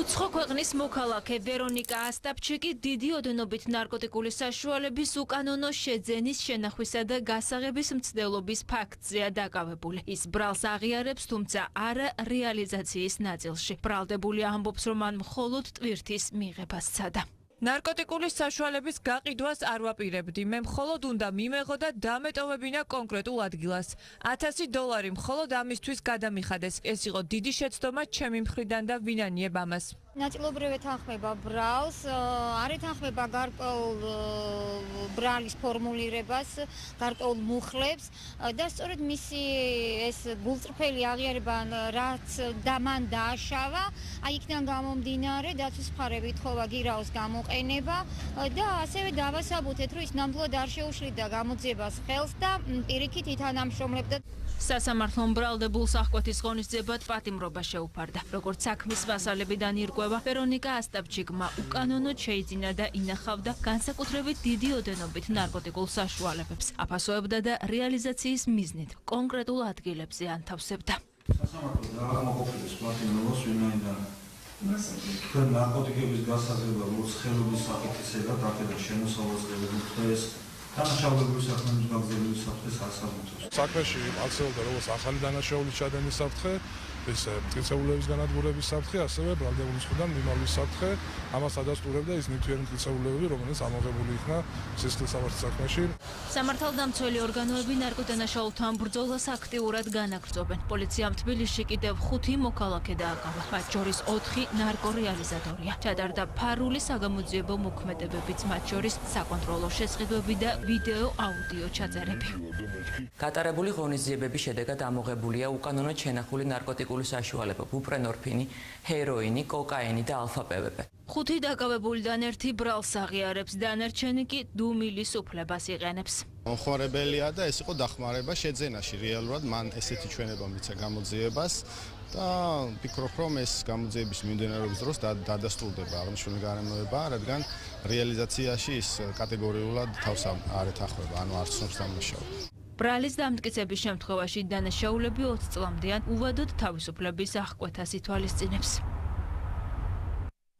უცხო ქვეყნის მოქალაქე ვერონიკა ასტაფჩიკი დიდი ოდენობით ნარკოტიკული საშუალების უკანონო შეძენის, შენახვისა და გასაღების მცდელობის ფაქტზეა დაკავებული. ის ბრალს აღიარებს, თუმცა არა რეალიზაციის ნაწილში. ბრალდებული ამბობს, რომ მან მხოლოდ ტვირთის მიღება სცადა. ნარკოტიკული საშუალების გაყიდვას არ ვაპირებდი. მე მხოლოდ უნდა მიმეღო და დამეტოვებინა კონკრეტულ ადგილას. $1000 მხოლოდ ამისთვის გადამიხადეს. ეს იყო დიდი შეცდომა ჩემი მხრიდან და ვინ ანიებ ამას. ნაწილობრივ ეთანხმება ბრალს, არ ეთანხმება გარკვეულ ბრალის ფორმულირებას, გარკვეულ მუხლებს და სწორედ მისი ეს გულწრფელი აღიარება, რაც მან დააშავა, აი იქიდან გამომდინარე დაცვის მხარე ითხოვა გირაოს გამოყენება და ასევე დავასაბუთეთ, რომ ის ნამდვილად არ შეუშლიდა გამოძიებას ხელს და პირიქით ითანამშრომლებდა. სასამართლომ ბრალდებულს აღკვეთის ღონისძიებად პატიმრობა შეუფარდა. როგორც საქმის მასალებიდან ირკვევა, ვერონიკა ასტაფჩიკმა უკანონოდ შეიძინა და ინახავდა განსაკუთრებით დიდი ოდენობით ნარკოტიკულ საშუალებებს. აფასოებდა და რეალიზაციის მიზნით კონკრეტულ ადგილებზე ანთავსებდა. სასამართლო დაამოყოფილეს პატიმრობას ვინაიდან თქვენ ნარკოტიკების გასაზრდა მოცხელობის საკითხისგან აქედან შემოსავალს გეუბნებით და ეს დანაშაულების საქმეების გაგრძელების საფრთხეს ასაბუთებს. საქმეში აქცევდა როგორც ახალი დანაშაულის ჩადენის საფრთხე, ისე მტკიცებულების განადგურების საფრთხე, ასევე ბრალდებულის მხრიდან მიმავლის საფრთხე. ამას ადასტურებდა ის ნივთიერი მტკიცებულებები, რომელიც ამოღებული იქნა სისხლისავართ საქმეში. სამართალდამცველი ორგანოები ნარკოდანაშაულთან ბრძოლას აქტიურად განაგრძობენ. პოლიციამ თბილისში კიდევ 5 მოქალაქე დააკავა. მათ შორის 4 ნარკორეალიზატორია. ჩატარდა ფარული საგამოძიებო მოქმედებებიც, მათ შორის საკონტროლო შესყიდვები და ვიდეო აუდიო ჩაწერები. გატარებული ღონისძიებების შედეგად ამოღებულია უკანონოდ შენახული ნარკოტიკული საშუალება, ბუპრენორფინი, ჰეროინი, კოკაინი და ალფა-პვპ. 5 დაკავებულიდან ერთი ბრალს აღიარებს, დანარჩენი კი დუმილის უფლებას იყენებს. მომხმარებელია და ეს იყო დახმარება შეძენაში. რეალურად მან ესეთი ჩვენება მიცა გამოძიებას და ვფიქრობ, რომ ეს გამოძიების მიმდინარეობის დროს დადასტურდება აღნიშნული გარემოება, რადგან რეალიზაციაში ის კატეგორიულად თავს არ ეთანხმება, ანუ არ ცნობს დამნაშაულს. ბრალის დამტკიცების შემთხვევაში დანაშაულები 20 წლამდე ან უვადოდ თავისუფლების აღკვეთას ითვალისწინებს.